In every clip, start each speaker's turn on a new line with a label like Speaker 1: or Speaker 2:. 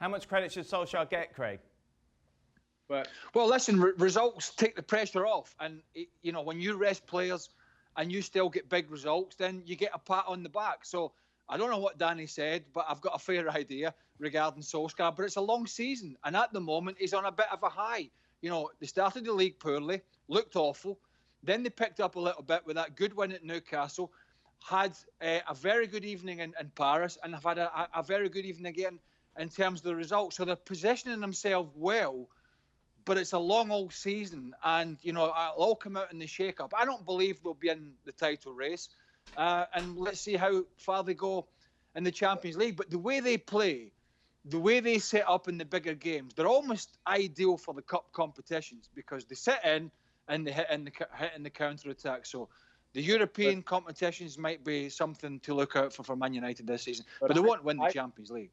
Speaker 1: How much credit should Solskjaer get, Craig?
Speaker 2: But
Speaker 3: well, listen, results take the pressure off. And, you know, when you rest players and you still get big results, then you get a pat on the back. So I don't know what Danny said, but I've got a fair idea regarding Solskjaer. But it's a long season. And at the moment, he's on a bit of a high. You know, they started the league poorly, looked awful. Then they picked up a little bit with that good win at Newcastle, had a very good evening in Paris, and have had a very good evening again in terms of the results. So they're positioning themselves well, but it's a long old season, and, you know, it'll all come out in the shake-up. I don't believe they'll be in the title race, and let's see how far they go in the Champions League. But the way they play, the way they set up in the bigger games, they're almost ideal for the cup competitions because they sit in and they hit in the counter-attack. So the European competitions might be something to look out for Man United this season, but they won't win the Champions League.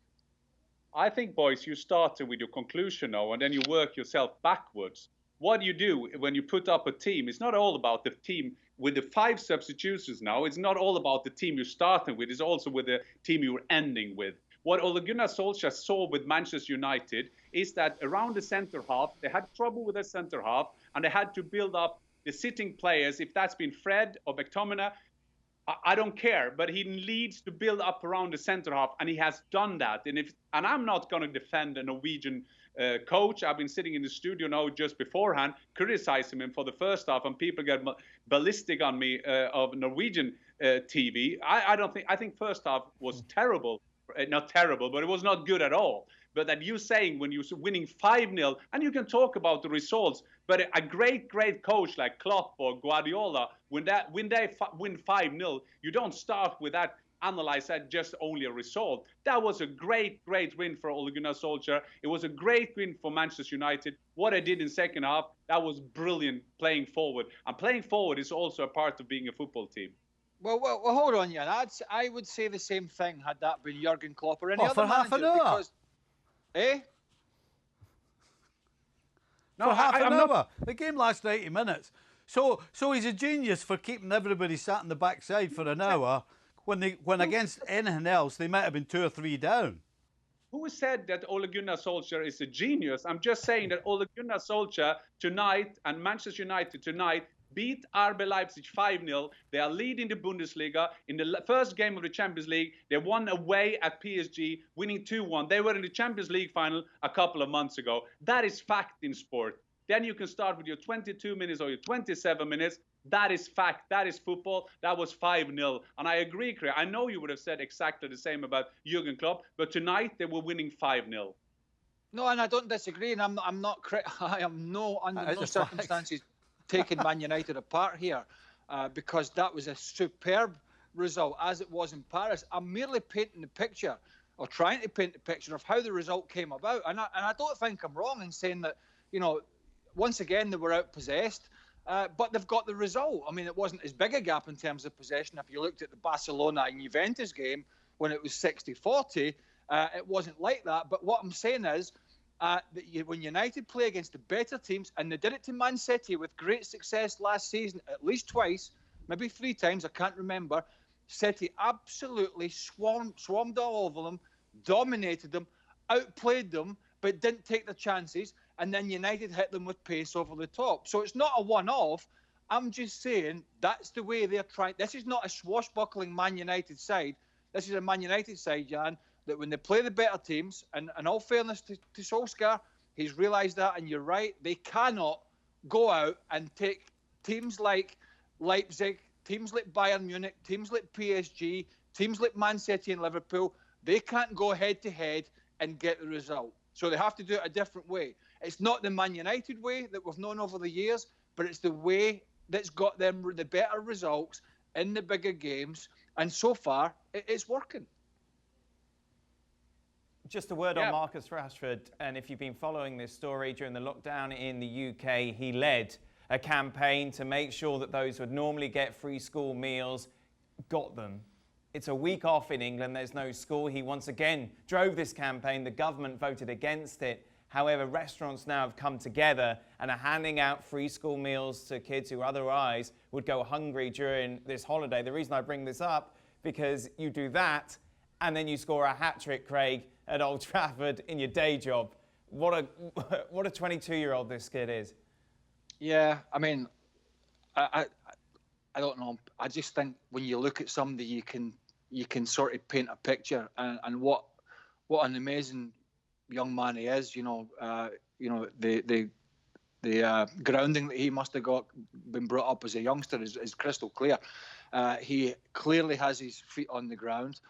Speaker 2: I think, boys, you started with your conclusion now, and then you work yourself backwards. What you do when you put up a team, it's not all about the team with the 5 substitutions now. It's not all about the team you're starting with. It's also with the team you're ending with. What Ole Gunnar Solskjaer saw with Manchester United is that around the centre half, they had trouble with the centre half, and they had to build up the sitting players. If that's been Fred or McTominay, I don't care, but he needs to build up around the centre half, and he has done that. And I'm not going to defend a Norwegian coach. I've been sitting in the studio now just beforehand, criticizing him for the first half, and people get ballistic on me of Norwegian TV. I think first half was terrible. Not terrible, but it was not good at all. But that you saying when you're winning 5-0, and you can talk about the results, but a great coach like Klopp or Guardiola, when they win 5-0, you don't start with that, analyze that just only a result. That was a great win for Ole Gunnar Solskjaer. It was a great win for Manchester United. What they did in second half, that was brilliant, playing forward. And playing forward is also a part of being a football team.
Speaker 3: Well, hold on, Jan. I would say the same thing had that been Jurgen Klopp or any other
Speaker 1: for
Speaker 3: manager.
Speaker 1: half an hour?
Speaker 3: Because,
Speaker 1: No, for half an hour. The game lasted 80 minutes. So he's a genius for keeping everybody sat in the backside for an hour when against anything else they might have been 2 or 3 down.
Speaker 2: Who said that Ole Gunnar Solskjaer is a genius? I'm just saying that Ole Gunnar Solskjaer tonight and Manchester United tonight beat RB Leipzig 5-0. They are leading the Bundesliga. In the first game of the Champions League, they won away at PSG, winning 2-1. They were in the Champions League final a couple of months ago. That is fact in sport. Then you can start with your 22 minutes or your 27 minutes. That is fact. That is football. That was 5-0. And I agree, Craig. I know you would have said exactly the same about Jurgen Klopp, but tonight they were winning 5-0.
Speaker 3: No, and I don't disagree. And I am under no circumstances taking Man United apart here, because that was a superb result, as it was in Paris. I'm merely painting the picture, or trying to paint the picture of how the result came about. And I don't think I'm wrong in saying that, you know, once again, they were outpossessed, but they've got the result. I mean, it wasn't as big a gap in terms of possession. If you looked at the Barcelona and Juventus game, when it was 60-40, it wasn't like that. But what I'm saying is, when United play against the better teams, and they did it to Man City with great success last season, at least twice, maybe 3 times, I can't remember, City absolutely swarmed all over them, dominated them, outplayed them, but didn't take the chances, and then United hit them with pace over the top. So it's not a one-off. I'm just saying that's the way they're trying. This is not a swashbuckling Man United side. This is a Man United side, Jan, that when they play the better teams, and in all fairness to Solskjaer, he's realised that, and you're right, they cannot go out and take teams like Leipzig, teams like Bayern Munich, teams like PSG, teams like Man City and Liverpool. They can't go head-to-head and get the result. So they have to do it a different way. It's not the Man United way that we've known over the years, but it's the way that's got them the better results in the bigger games, and so far, it's working.
Speaker 1: Just a word on Marcus Rashford, and if you've been following this story during the lockdown in the UK, he led a campaign to make sure that those who would normally get free school meals got them. It's a week off in England, there's no school. He once again drove this campaign. The government voted against it. However, restaurants now have come together and are handing out free school meals to kids who otherwise would go hungry during this holiday. The reason I bring this up, because you do that and then you score a hat-trick, Craig, at Old Trafford in your day job. What a 22-year-old this kid is.
Speaker 3: Yeah, I mean, I don't know. I just think when you look at somebody, you can sort of paint a picture, and what an amazing young man he is. The grounding that he must have been brought up as a youngster is crystal clear. He clearly has his feet on the ground.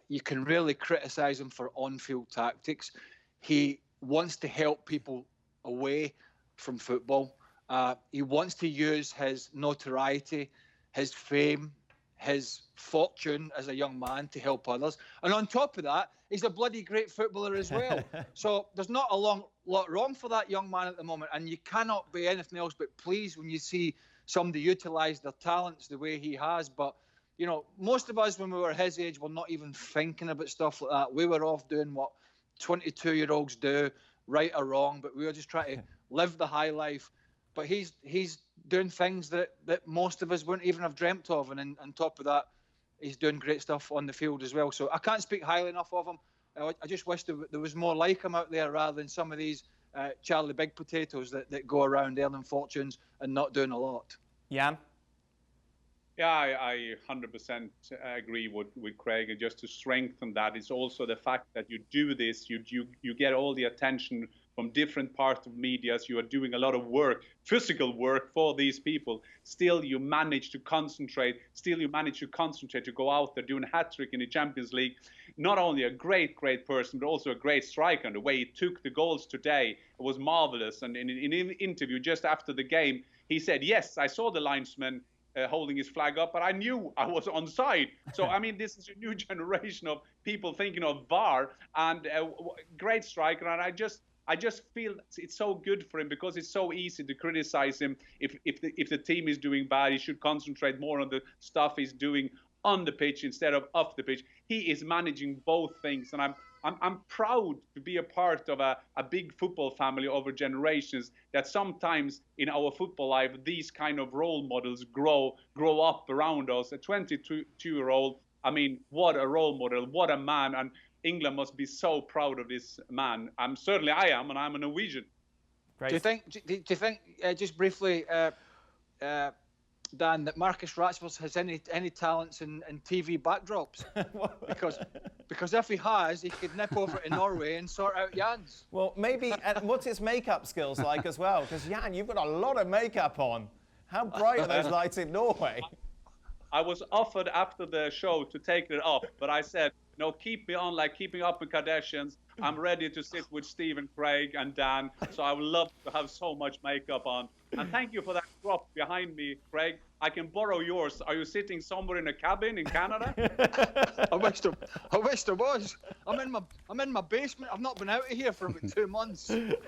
Speaker 3: You can really criticise him for on-field tactics. He wants to help people away from football. He wants to use his notoriety, his fame, his fortune as a young man to help others. And on top of that, he's a bloody great footballer as well. So there's not a lot wrong for that young man at the moment. And you cannot be anything else but pleased when you see somebody utilise their talents the way he has. But, most of us when we were his age were not even thinking about stuff like that. We were off doing what 22-year-olds do, right or wrong, but we were just trying to live the high life. But he's doing things that most of us wouldn't even have dreamt of. And on top of that, he's doing great stuff on the field as well. So I can't speak highly enough of him. I just wish there was more like him out there rather than some of these Charlie Big Potatoes that go around earning fortunes and not doing a lot.
Speaker 1: Jan?
Speaker 2: Yeah, I 100% agree with Craig. And just to strengthen that, is also the fact that you do this, you get all the attention from different parts of media. You are doing a lot of work, physical work for these people. Still, you manage to concentrate. To go out there doing a hat-trick in the Champions League. Not only a great person, but also a great striker. And the way he took the goals today was marvelous. And in an interview just after the game, he said, yes, I saw the linesman holding his flag up, but I knew I was onside. So, I mean, this is a new generation of people thinking of VAR, and great striker. And I just feel it's so good for him, because it's so easy to criticize him. If the team is doing bad, he should concentrate more on the stuff he's doing on the pitch instead of off the pitch. He is managing both things, and I'm proud to be a part of a big football family over generations, that sometimes in our football life, these kind of role models grow up around us. A 22-year-old, I mean, what a role model, what a man. And England must be so proud of this man. Certainly I am, and I'm a Norwegian.
Speaker 1: Great.
Speaker 3: Do you think just briefly, Dan, that Marcus Rashford has any talents in TV backdrops? because if he has, he could nip over to Norway and sort out Jan's.
Speaker 1: Well, maybe. And what's his makeup skills like as well? Because Jan, you've got a lot of makeup on. How bright are those lights in Norway?
Speaker 2: I was offered after the show to take it off, but I said, no, keep me on like Keeping Up with Kardashians. I'm ready to sit with Steve and Craig and Dan, so I would love to have so much makeup on. And thank you for that crop behind me, Craig. I can borrow yours. Are you sitting somewhere in a cabin in Canada?
Speaker 3: I wish there was. I'm in my basement. I've not been out of here for about 2 months. Good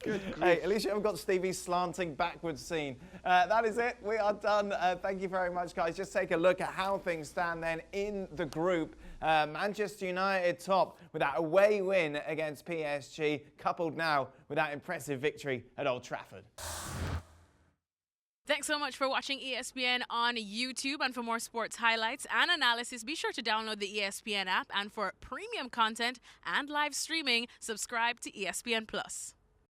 Speaker 3: grief.
Speaker 1: Hey, at least you haven't got Stevie's slanting backwards scene. That is it. We are done. Thank you very much, guys. Just take a look at how things stand then in the group. Manchester United top with that away win against PSG, coupled now with that impressive victory at Old Trafford.
Speaker 4: Thanks so much for watching ESPN on YouTube. And for more sports highlights and analysis, be sure to download the ESPN app. And for premium content and live streaming, subscribe to ESPN Plus.